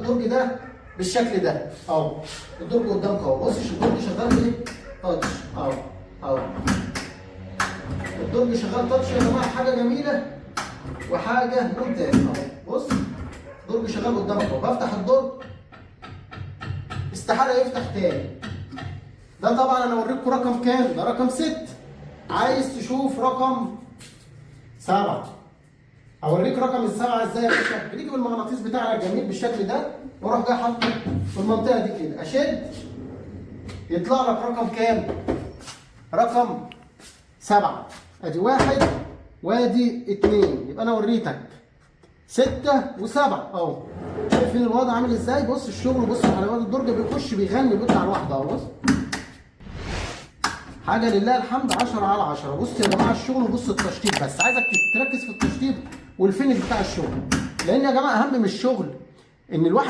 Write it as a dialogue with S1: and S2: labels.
S1: الدرج ده بالشكل ده اهو. الدرج قدامك اهو. بص الدرج شغال ايه؟ تاتش اهو اهو. الدرج شغال تاتش يا جماعه، حاجه جميله وحاجه ممتازه اهو. بص الدرج شغال قدامك اهو. بفتح الدرج استحاله يفتح تاني. ده طبعا انا اوريكم رقم كام؟ ده رقم 6. عايز تشوف رقم 7، اوريك رقم السبعه ازاي يا باشا. بنيجي بالمغناطيس بتاعنا الجميل بالشكل ده واروح جاي حاطه في المنطقه دي كده، اشد يطلع لك رقم كام؟ رقم 7. ادي 1 وادي 2، يبقى انا وريتك 6 و7 اهو. شايفين الوضع عامل ازاي؟ بص الشغل، بص علامات الدرج بيخش بيغني بيطلع لوحده اهو. بص حاجه لله الحمد 10 على 10. بص يا جماعه الشغل، بص التشطيب، بس عايزك تركز في التشطيب والفينش بتاع الشغل، لان يا جماعه اهم من الشغل ان الواحد